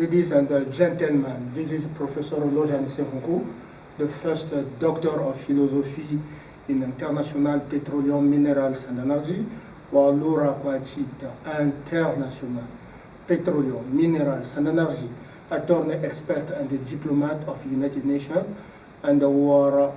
Ladies and gentlemen, this is Professor JULIAN, the first Doctor of Philosophy in International Petroleum, Minerals and Energy, or Laura Kwachita, International Petroleum, Minerals and Energy, attorney expert and diplomat of United Nations, and war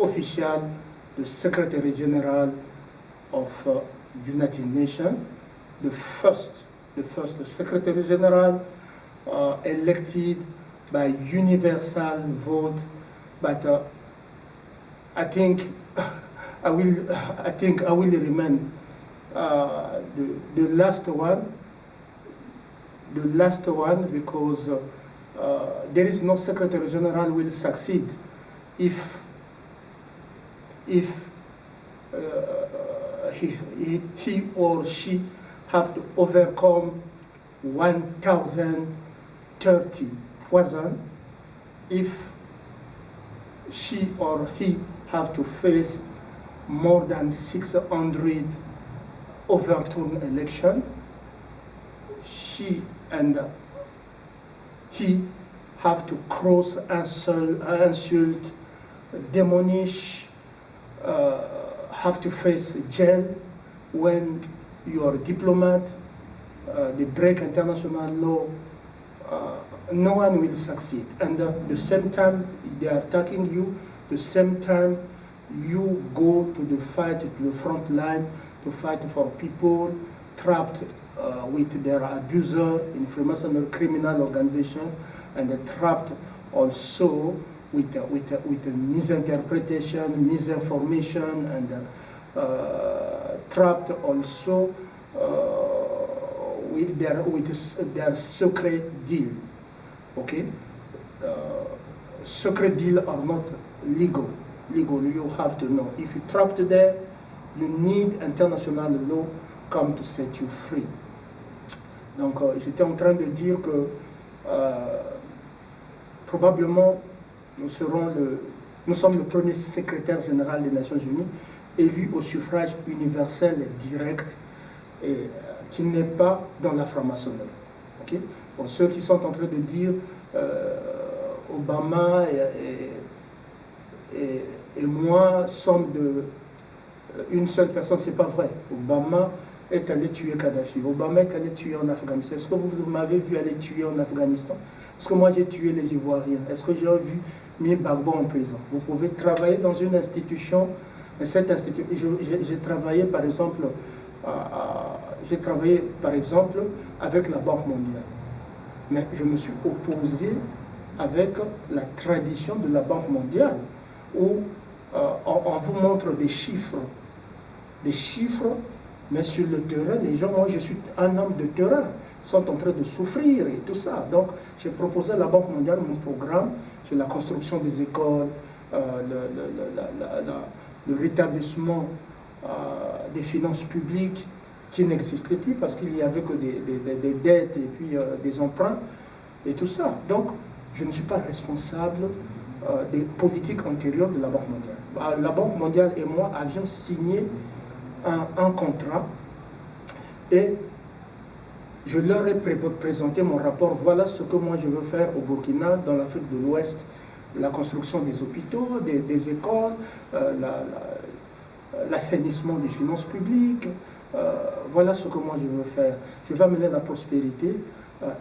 official, the Secretary General of United Nations, the first Secretary General elected by universal vote, but I think I will remain the last one because there is no Secretary General will succeed if he or she have to overcome 1,030 poison, if she or he have to face more than 600 overturned election, she and he have to cross, insult, demolish, have to face jail when you are a diplomat, they break international law, no one will succeed. And the same time they are attacking you, the same time you go to the fight, to the front line, to fight for people trapped with their abuser in Freemasonry criminal organization, and trapped also with misinterpretation, misinformation, and trapped also with their secret deal. Okay, secret deal are not legal. You have to know. If you're trapped there, you need international law come to set you free. Donc, j'étais en train de dire que probablement nous sommes le premier secrétaire général des Nations Unies élu au suffrage universel direct et qui n'est pas dans la franc-maçonnerie. Okay? Pour ceux qui sont en train de dire Obama et moi sommes de une seule personne, c'est pas vrai. Obama est allé tuer Kadhafi. Obama est allé tuer en Afghanistan. Est-ce que vous m'avez vu aller tuer en Afghanistan? Est-ce que moi j'ai tué les Ivoiriens? Est-ce que j'ai vu mis Gbagbo en prison? Vous pouvez travailler dans une institution, mais cette institution, j'ai travaillé par exemple avec la Banque mondiale. Mais je me suis opposé avec la tradition de la Banque mondiale, où on vous montre des chiffres, mais sur le terrain, les gens, moi je suis un homme de terrain, sont en train de souffrir et tout ça. Donc j'ai proposé à la Banque mondiale mon programme sur la construction des écoles, le rétablissement des finances publiques qui n'existaient plus parce qu'il n'y avait que des dettes et puis des emprunts et tout ça. Donc je ne suis pas responsable des politiques antérieures de la Banque mondiale. La Banque mondiale et moi avions signé un contrat et je leur ai présenté mon rapport. Voilà ce que moi je veux faire au Burkina, dans l'Afrique de l'Ouest, la construction des hôpitaux, des écoles, l'assainissement des finances publiques. Voilà ce que moi je veux faire. Je vais amener la prospérité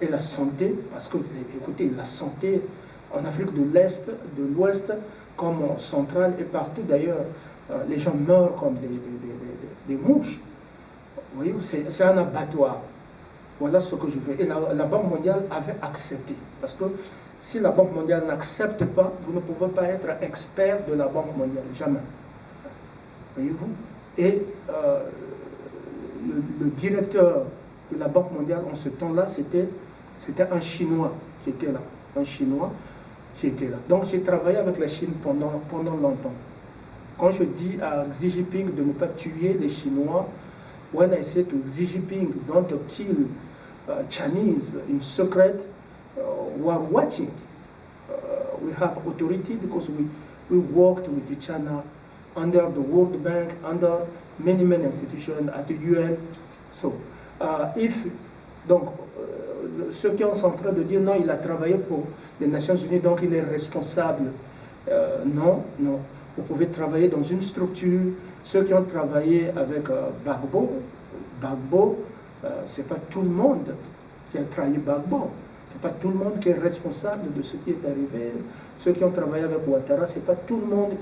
et la santé, parce que, écoutez, la santé en Afrique de l'Est, de l'Ouest, comme en centrale et partout d'ailleurs, les gens meurent comme des mouches. Vous voyez, c'est un abattoir. Voilà ce que je veux. Et la Banque mondiale avait accepté. Parce que si la Banque mondiale n'accepte pas, vous ne pouvez pas être expert de la Banque mondiale. Jamais. Voyez-vous? Et le directeur de la Banque mondiale en ce temps-là, c'était un Chinois qui était là. Un Chinois qui était là. Donc j'ai travaillé avec la Chine pendant longtemps. Quand je dis à Xi Jinping de ne pas tuer les Chinois, when I say to Xi Jinping, don't kill Chinese in secret, we are watching. We have authority because we worked with China under the World Bank, under many institutions at the UN. So, donc ceux qui sont en train de dire non, il a travaillé pour les Nations Unies, donc il est responsable. Non, non. Vous pouvez travailler dans une structure. Ceux qui ont travaillé avec Gbagbo, ce n'est pas tout le monde qui a trahi Gbagbo. Ce n'est pas tout le monde qui est responsable de ce qui est arrivé. Ceux qui ont travaillé avec Ouattara, ce n'est pas tout le monde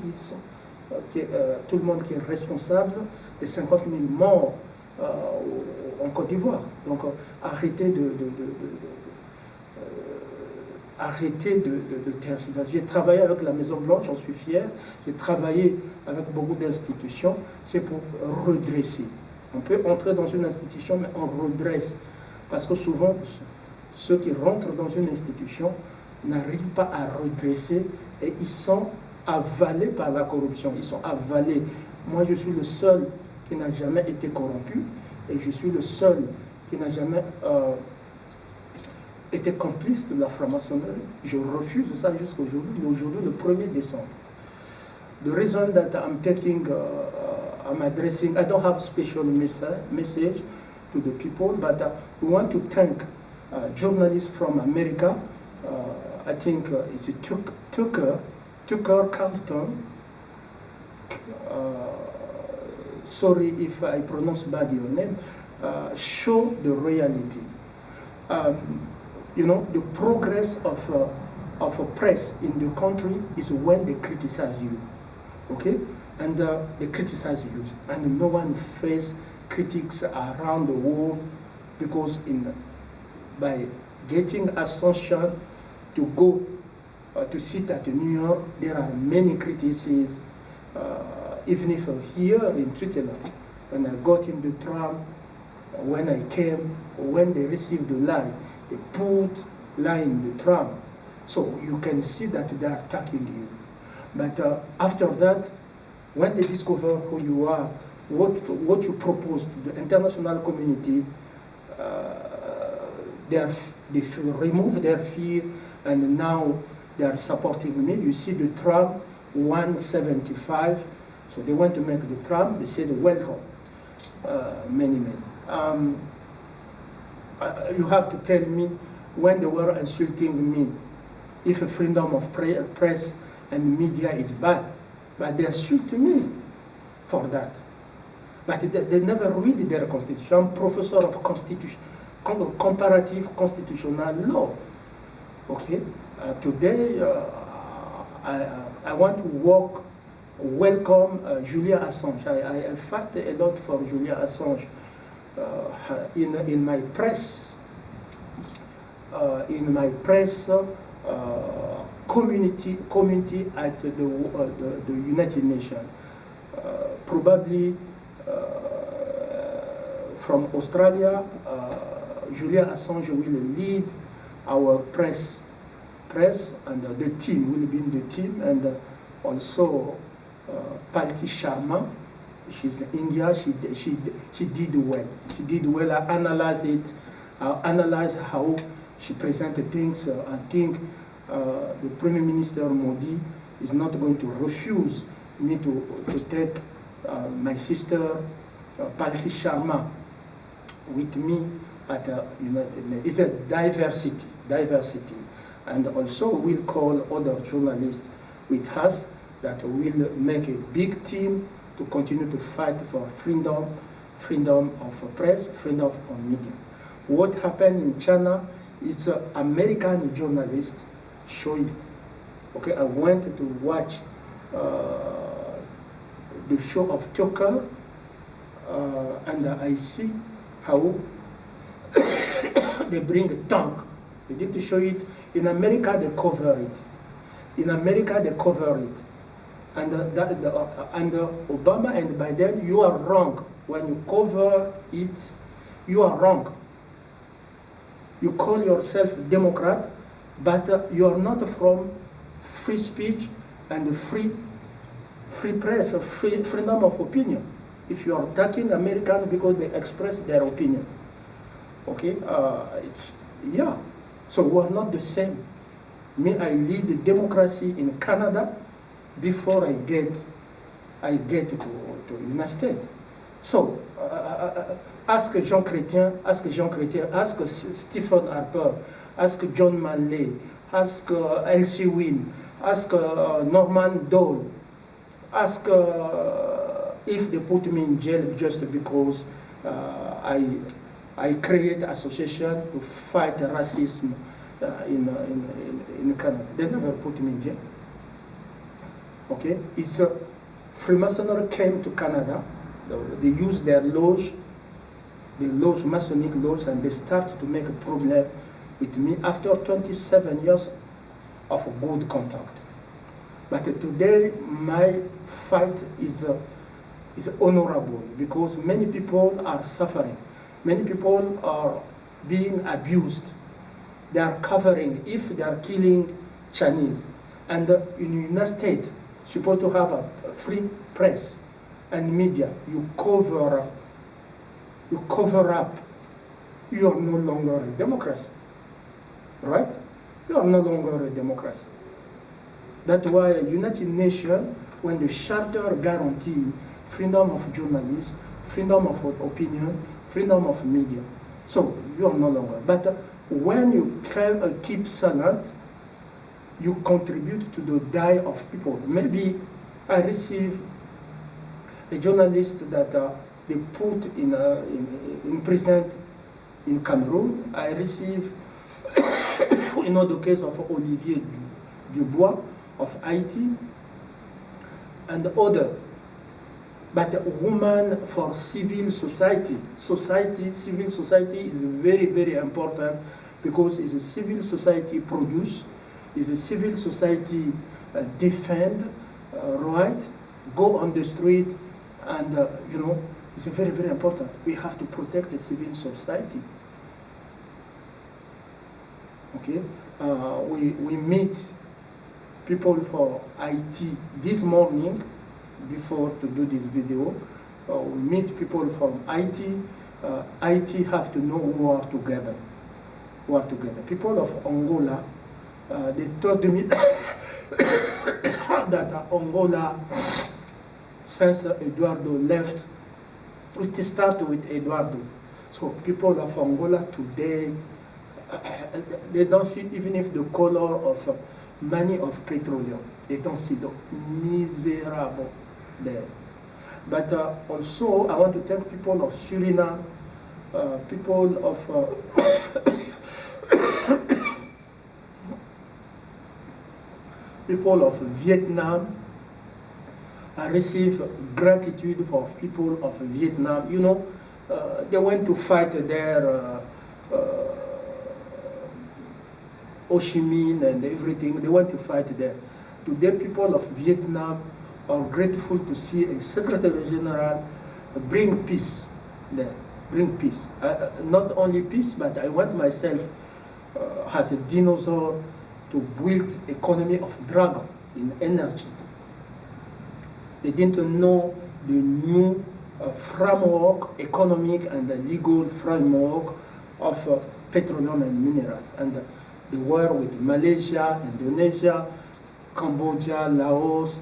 qui est responsable des 50 000 morts en Côte d'Ivoire. Donc arrêtez de tergiverser. J'ai travaillé avec la Maison Blanche, j'en suis fier. J'ai travaillé avec beaucoup d'institutions. C'est pour redresser. On peut entrer dans une institution, mais on redresse. Parce que souvent, ceux qui rentrent dans une institution n'arrivent pas à redresser et ils sont avalés par la corruption. Ils sont avalés. Moi, je suis le seul qui n'a jamais été corrompu et je suis le seul qui n'a jamais été complice de la franc-maçonnerie. Je refuse ça jusqu'aujourd'hui, aujourd'hui, le 1er décembre. The reason that I'm I'm addressing, I don't have a special message to the people, but we want to thank journalists from America. I think it's Tucker Carlton. Sorry if I pronounce bad your name. Show the reality. You know, the progress of a press in the country is when they criticize you, okay? And they criticize you, and no one face critics around the world because by getting Assange to go to sit at New York, there are many criticisms. Even if here in Switzerland, when I got into Trump, when I came, when they received the lie, they put lie in the Trump. So you can see that they are attacking you. But after that, when they discover who you are, what you propose to the international community, they remove their fear, and now they are supporting me. You see the Trump 175, so they want to make the Trump, they said welcome, many. You have to tell me when they were insulting me, if a freedom of press and media is bad, but they insult me for that. But they never read their constitution. I'm professor of comparative constitutional law. Okay, today I want to welcome Julian Assange. I fight a lot for Julian Assange in my press community at the United Nations. Probably from Australia, Julian Assange will lead our press and the team will be in the team, and also PALKI SHARMA. She's in India. She did well. She did well. I analyzed it. I analyzed how she presented things. I think the Prime Minister Modi is not going to refuse me to take my sister PALKI SHARMA with me at United Nations. It's a diversity. And also we'll call other journalists with us that will make a big team to continue to fight for freedom of press, freedom of media. What happened in China is American journalists show it. Okay, I went to watch the show of Tucker, and I see how they bring a tank. They need to show it. In America, they cover it. And Obama and Biden, you are wrong. When you cover it, you are wrong. You call yourself Democrat, but you are not from free speech and free press, freedom of opinion. If you are attacking Americans because they express their opinion, okay, so we are not the same. Me, I lead democracy in Canada before I get to United States. So, ask Jean Chrétien, ask Stephen Harper, ask John Manley, ask Elsie Wynne, ask Norman Dole, ask if they put me in jail just because I create association to fight racism in Canada. They never put me in jail. Okay, it's Freemasonry came to Canada. They used their lodge, Masonic lodge, and they started to make a problem with me after 27 years of good contact. But today, my fight is honorable because many people are suffering. Many people are being abused. They are covering if they are killing Chinese. And in the United States, supposed to have a free press and media. You cover up. You are no longer a democracy, right? You are no longer a democracy. That's why United Nations, when the Charter guarantee freedom of journalism, freedom of opinion, freedom of media, so you are no longer. But when you keep silent, you contribute to the die of people. Maybe I receive a journalist that they put in prison in Cameroon. I receive the case of Olivier Dubois of Haiti and other. But a woman for civil society. Civil society is very, very important because it's a civil society produce, is a civil society defend right, go on the street, and it's very, very important. We have to protect the civil society. Okay, we meet people for IT this morning before to do this video. We meet people from IT. IT have to know who are together. People of Angola, they told me that Angola, since Eduardo left, we still start with Eduardo. So people of Angola today, they don't see even if the color of money of petroleum, they don't see the miserable there. But also, I want to thank people of Suriname, people of people of Vietnam. I receive gratitude for people of Vietnam. They went to fight their Ho Chi Minh and everything. They went to fight there. Today, people of Vietnam are grateful to see a Secretary General bring peace there. Bring peace. Not only peace, but I want myself as a dinosaur to build economy of dragon in energy. They didn't know the new framework, economic and legal framework of petroleum and mineral. And the war with Malaysia, Indonesia, Cambodia, Laos,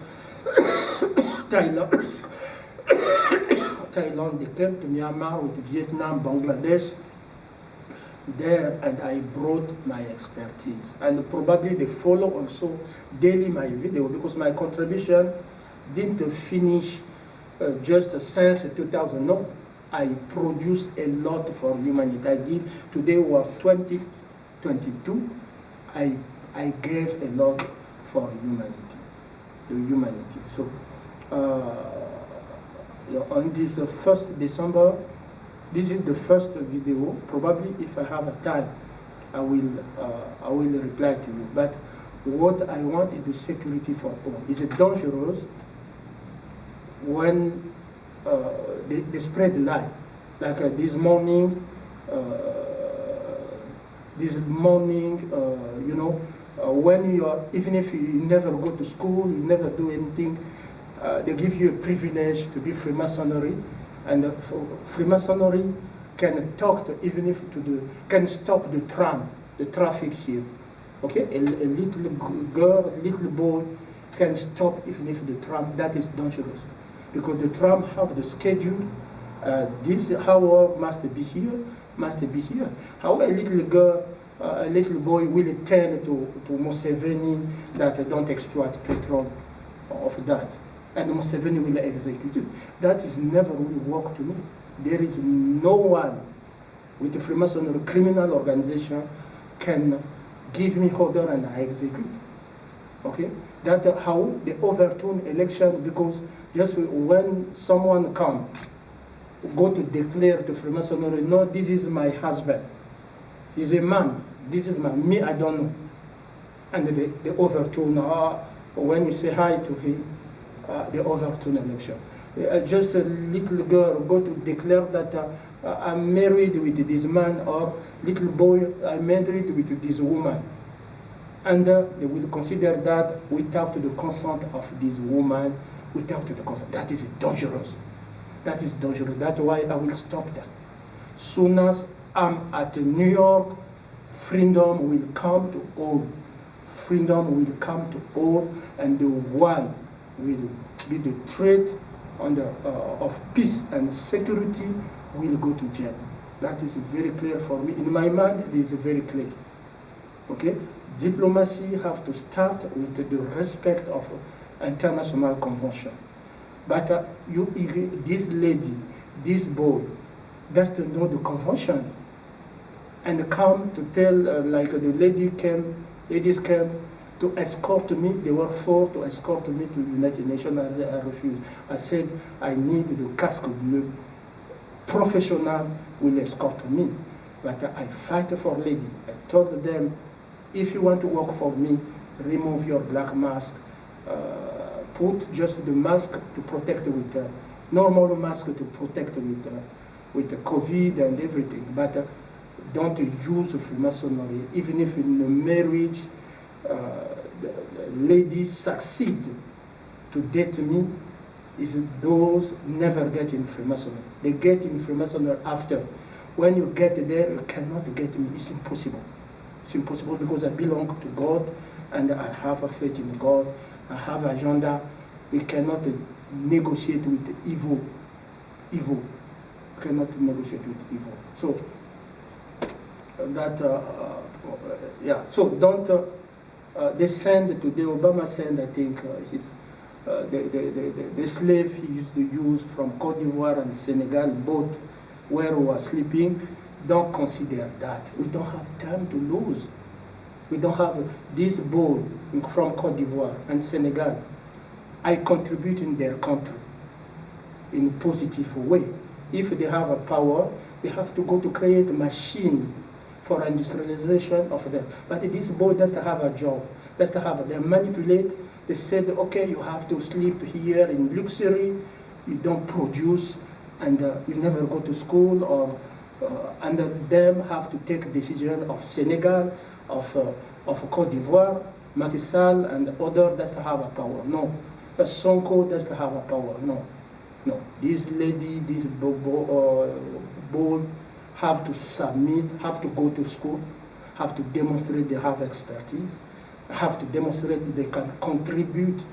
Thailand. They came to Myanmar with Vietnam, Bangladesh, there, and I brought my expertise. And probably they follow also daily my video because my contribution didn't finish just since 2000. No, I produce a lot for humanity. I give, today we are 2022, I gave a lot for humanity. So on this 1st December, this is the first video. Probably if I have a time, I will reply to you. But what I want is the security for all. Is it dangerous when they spread the lie? Like this morning, when you are, even if you never go to school, you never do anything, they give you a privilege to be Freemasonry, and Freemasonry can talk to, even if can stop the traffic here. Okay, a little girl, a little boy can stop even if the tram, that is dangerous. Because the tram have the schedule, This how must be here, must be here. How a little girl, a little boy will tell to Museveni that don't exploit petrol of that, and Museveni will execute it. That is never will work to me. There is no one with the Freemasonry criminal organization can give me order and I execute. Okay, that's how they overturn election, because just when someone come, go to declare to Freemasonry, no, this is my husband, he's a man, this is me, I don't know. And they overturn, when you say hi to him, they overturn election. Just a little girl go to declare that I'm married with this man, or little boy, I'm married with this woman. And they will consider that without the consent of this woman, without the consent. That is dangerous. That is dangerous. That's why I will stop that. Soon as I'm at New York, freedom will come to all. Freedom will come to all, and the one will be the threat of peace and security will go to jail. That is very clear for me. In my mind, it is very clear. Okay? Diplomacy have to start with the respect of international convention. But this lady, this boy, doesn't know the convention, and come to tell, like the ladies came to escort me. They were four to escort me to United Nations. I refused. I said, I need the casque bleu. Professional will escort me. But I fight for lady. I told them, if you want to work for me, remove your black mask. Put just the mask to protect with normal mask to protect with COVID and everything. But don't use Freemasonry. Even if in a marriage, the ladies succeed to date me, is those never get in Freemasonry. They get in Freemasonry after. When you get there, you cannot get me. It's impossible. It's impossible, because I belong to God and I have a faith in God. I have an agenda. We cannot negotiate with evil. Evil. We cannot negotiate with evil. So that, yeah. So don't. They send today. Obama sent, I think, the slave he used to use from Cote d'Ivoire and Senegal, both where we were sleeping. Don't consider that. We don't have time to lose. We don't have this boy from Cote d'Ivoire and Senegal. I contribute in their country in a positive way. If they have a power, they have to go to create a machine for industrialization of them. But this boy doesn't have a job. Doesn't have. They manipulate. They said, okay, you have to sleep here in luxury. You don't produce, and you never go to school, or and them have to take decision of Senegal, of Cote d'Ivoire, Macky Sall, and other doesn't have a power. No, Sonko doesn't have a power. No, no. This lady, this boy, have to submit, have to go to school, have to demonstrate they have expertise, have to demonstrate that they can contribute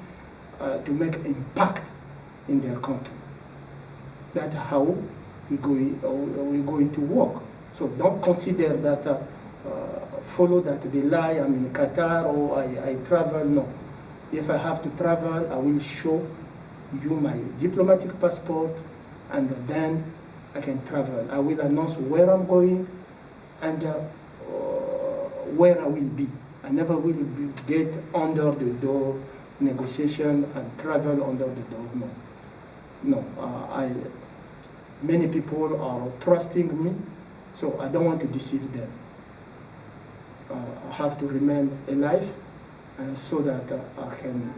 to make impact in their country. That's how we're going to work. So don't consider that, follow that they lie, I'm in Qatar, or I travel. No. If I have to travel, I will show you my diplomatic passport, and then I can travel. I will announce where I'm going and where I will be. I never will get under the door negotiation and travel under the door. No, no. Many people are trusting me, so I don't want to deceive them. I have to remain alive, and so that I can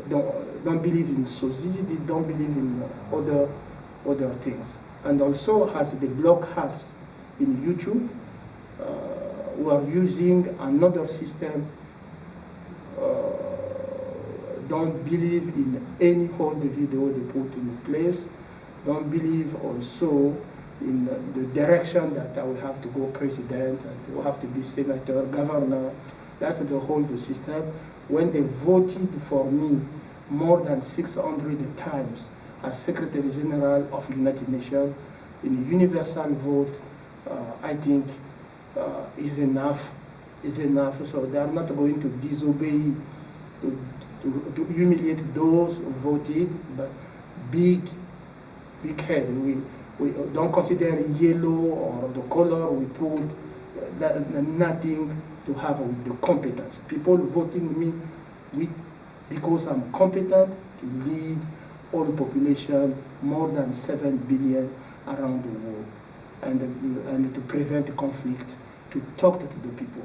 don't believe in society, don't believe in other things. And also, as the blog has in YouTube, we are using another system. Don't believe in any old video they put in place. Don't believe also in the direction that I will have to go president, and will have to be senator, governor. That's the whole system. When they voted for me more than 600 times, as Secretary General of United Nations in a universal vote, I think is enough. So they are not going to disobey, to humiliate those who voted, but big head. We don't consider yellow or the color we put, nothing to have with the competence. People voting me because I'm competent to lead all population, more than 7 billion around the world, and to prevent conflict, to talk to the people.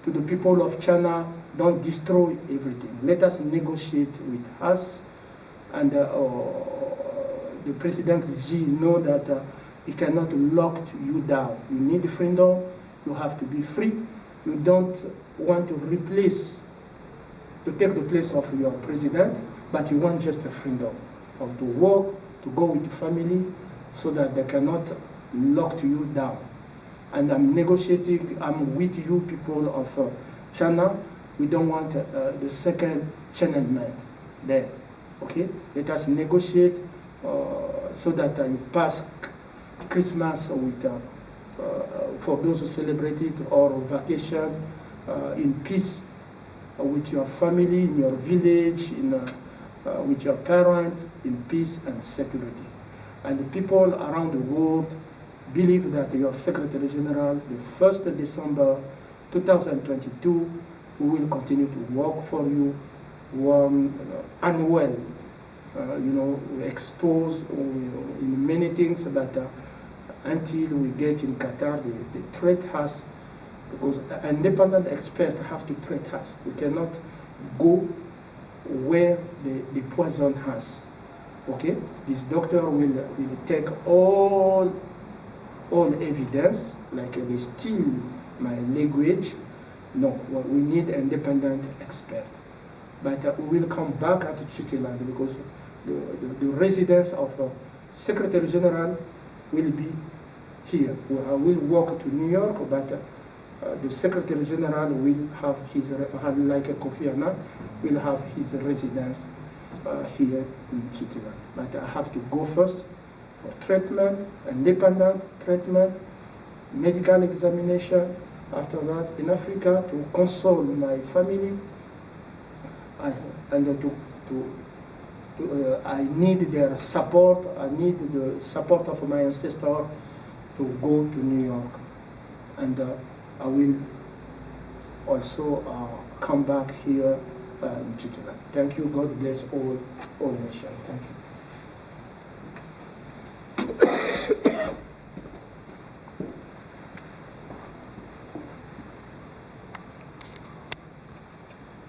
To the people of China, don't destroy everything. Let us negotiate with us, and the President Xi know that he cannot lock you down. You need freedom, you have to be free. You don't want to replace, to take the place of your president, but you want just a freedom of to work, to go with family, so that they cannot lock you down. And I'm negotiating, I'm with you people of China. We don't want the second channelment there, okay? Let us negotiate so that you pass Christmas with, for those who celebrate it, or vacation in peace with your family, in your village, with your parents, in peace and security. And the people around the world believe that your Secretary General, the 1st December 2022, we will continue to work for you, unwell, exposed in many things, but until we get in Qatar, they treat us, because independent experts have to treat us. We cannot go where the poison has. Okay? This doctor will take all evidence, like they steal my language. No, we need independent expert. But we will come back at Switzerland, because the residence of Secretary General will be here. I will walk to New York, but the Secretary General will have his, like a Kofi Annan, will have his residence here in Switzerland. But I have to go first for treatment, independent treatment, medical examination. After that, in Africa, to console my family, and I need their support. I need the support of my ancestor to go to New York, and I will also come back here in Switzerland. Thank you. God bless all nations. Thank you.